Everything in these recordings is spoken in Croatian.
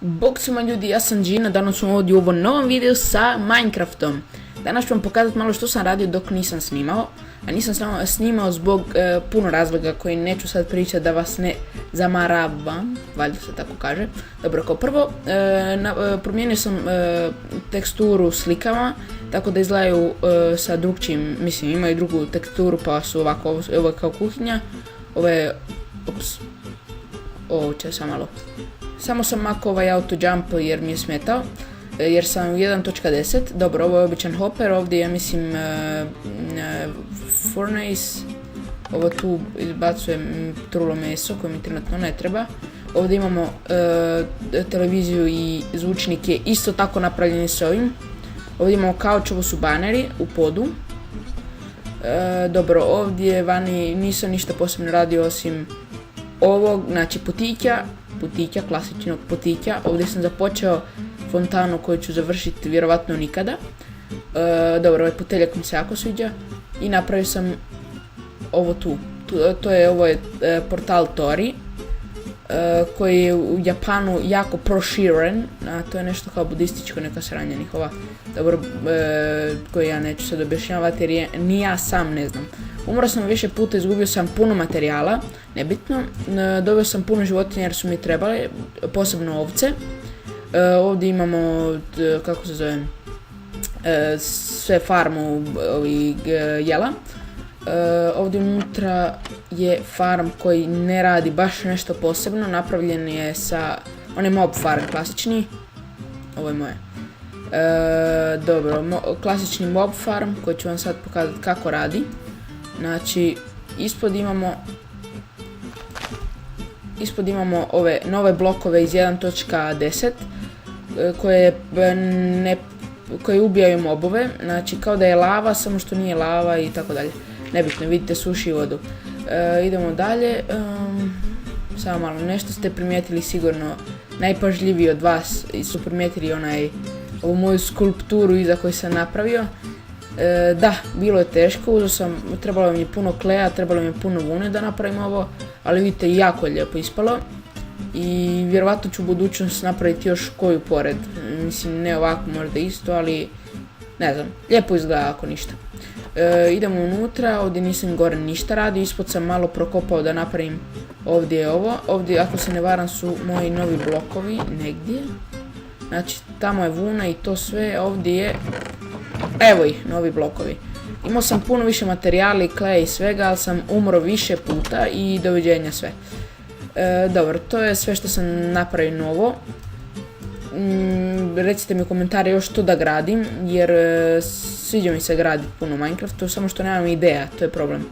Bog svima ljudi, ja sam Gina, danas sam ovdje u ovom novom videu sa Minecraftom. Danas ću vam pokazati malo što sam radio dok nisam snimao. A nisam snimao zbog puno razloga koji neću sad pričati da vas ne zamaravam, valjda se tako kaže. Dobro, kao prvo, promijenio sam teksturu slikama, tako da izgledaju sa drugčijim, mislim imaju drugu teksturu pa su ovako, ovo je kao kuhinja, ovo je, ovo će sam malo. Samo sam makao ovaj auto jump jer mi je smetao, jer sam u 1.10. Dobro, ovo je običan hopper, ovdje ja mislim furnace, ovo tu izbacujem trulo meso koje mi trenutno ne treba. Ovdje imamo televiziju i zvučnik je isto tako napravljeni s ovim. Ovdje imamo kauč, ovo su baneri u podu. Dobro, ovdje vani nisam ništa posebno radio osim ovog, znači putića, klasičnog putića. Ovdje sam započeo fontanu koju ću završiti vjerovatno nikada. Dobro, ovaj puteljak mi se jako sviđa. I napravio sam ovo tu. Ovo je portal Tori, koji je u Japanu jako proširen, a to je nešto kao budističko, neka sranja njihova. Dobro, koje ja neću sad objašnjavati jer ni ja sam ne znam. Umro sam više puta, izgubio sam puno materijala, nebitno. Dobio sam puno životinja jer su mi trebale, posebno ovce. Ovdje imamo, kako se zove, sve farmu jela. Ovdje unutra je farm koji ne radi baš nešto posebno, napravljen je sa, on je mob farm klasični, ovo je moje. Dobro, klasični mob farm koji ću vam sad pokazati kako radi. Znači, ispod imamo ove nove blokove iz 1.10 koje ubijaju mobove, znači kao da je lava, samo što nije lava i tako dalje. Nebitno, vidite, suši vodu. Idemo dalje, samo malo, nešto ste primijetili sigurno, najpažljiviji od vas su primijetili ovu moju skulpturu iza koju sam napravio. Da, bilo je teško, trebalo mi je puno kleja, trebalo mi je puno vune da napravim ovo, ali vidite, jako je lijepo ispalo i vjerovatno ću u budućnosti napraviti još koju pored, mislim ne ovako možda isto, ali ne znam, lijepo izgleda ako ništa. Idemo unutra, ovdje nisam gore ništa radio, ispod sam malo prokopao da napravim ovdje ovo, ovdje ako se ne varam su moji novi blokovi negdje, znači tamo je vuna i to sve, ovdje je, evo ih, novi blokovi. Imao sam puno više materijala i kleja i svega, ali sam umro više puta i doviđenja sve. Dobro, to je sve što sam napravio novo. Recite mi u komentari još što da gradim, jer sviđa mi se graditi puno u Minecraftu, samo što nemam ideja, to je problem.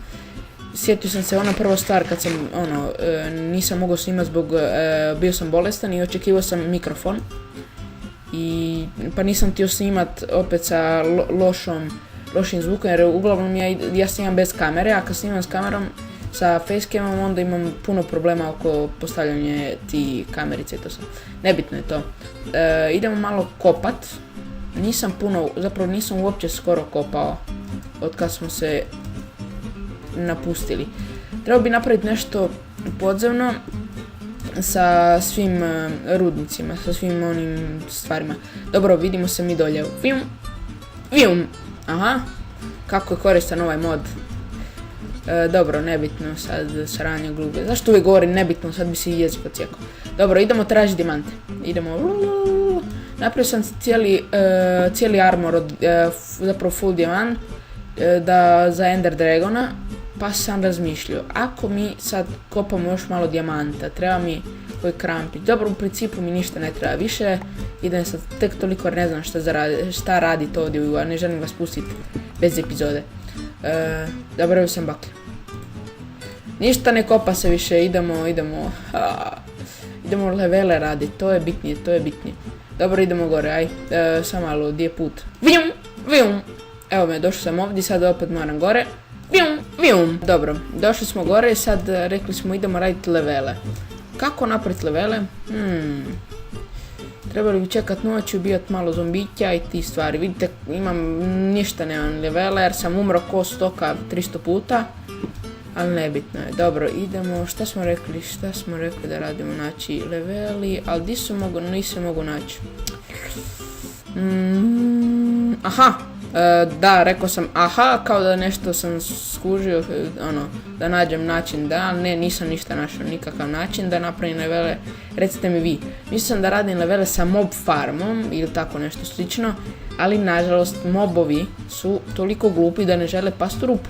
Sjetio sam se, ona prva stvar kad sam, nisam mogao snimati zbog, bio sam bolestan i očekivao sam mikrofon. Pa nisam htio snimat opet sa lošim zvukom jer uglavnom ja snimam bez kamere, a kad snimam s kamerom sa facecamom onda imam puno problema oko postavljanja ti kamerice i to sve. Nebitno je to. Idemo malo kopat. Nisam uopće skoro kopao od kad smo se napustili. Trebao bi napraviti nešto podzemno sa svim rudnicima, sa svim onim stvarima. Dobro, vidimo se mi dolje. Vijum! Aha, kako je koristan ovaj mod. Dobro, nebitno, sad sranje glube. Zašto uvijek govorim nebitno, sad bi si jezik ocijekao. Dobro, idemo tražiti dijamante. Idemo. Napravio sam cijeli armor, zapravo full dijamant, za Ender Dragona. Pa sam razmišljao, ako mi sad kopamo još malo dijamanta, treba mi koji krampić. Dobro, u principu mi ništa ne treba više, idem sad tek toliko jer ne znam šta radite ovdje, a ne želim vas pustiti bez epizode. Dobro, evo sam baklju. Ništa ne kopa se više, idemo levele raditi, to je bitnije. Dobro, idemo gore, aj, samo malo, gdje je put? Vijum! Evo me, došao sam ovdje, sad opet moram gore. Vijum! Dobro, došli smo gore i sad rekli smo idemo raditi levele. Kako napraviti levele? Trebali bi čekat noć i ubijat malo zombića i ti stvari. Vidite, nemam levele jer sam umro ko stoka 300 puta. ali nebitno je. Dobro, idemo, šta smo rekli da radimo, znači leveli, ali di su nisam mogu naći. Aha, da, rekao sam aha, kao da nešto sam skužio, da nađem način da, ne, nisam ništa našao, nikakav način da napravim levele, recite mi vi. Mislim da radim levele sa mob farmom ili tako nešto slično, ali nažalost mobovi su toliko glupi da ne žele past u rupu.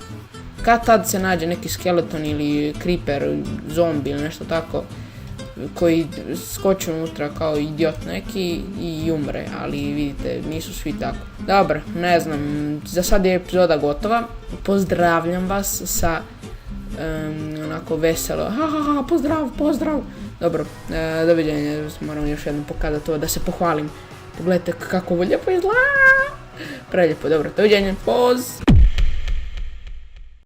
Kad tad se nađe neki skeleton ili creeper, zombi ili nešto tako, koji skoči unutra kao idiot neki i umre, ali vidite, nisu svi tako. Dobro, ne znam, za sad je epizoda gotova. Pozdravljam vas sa onako veselo, pozdrav. Dobro, doviđenja, moram još jednom pokazati to da se pohvalim. Pogledajte kako ovo lijepo izgleda. Prelijepo, dobro, doviđenja, poz!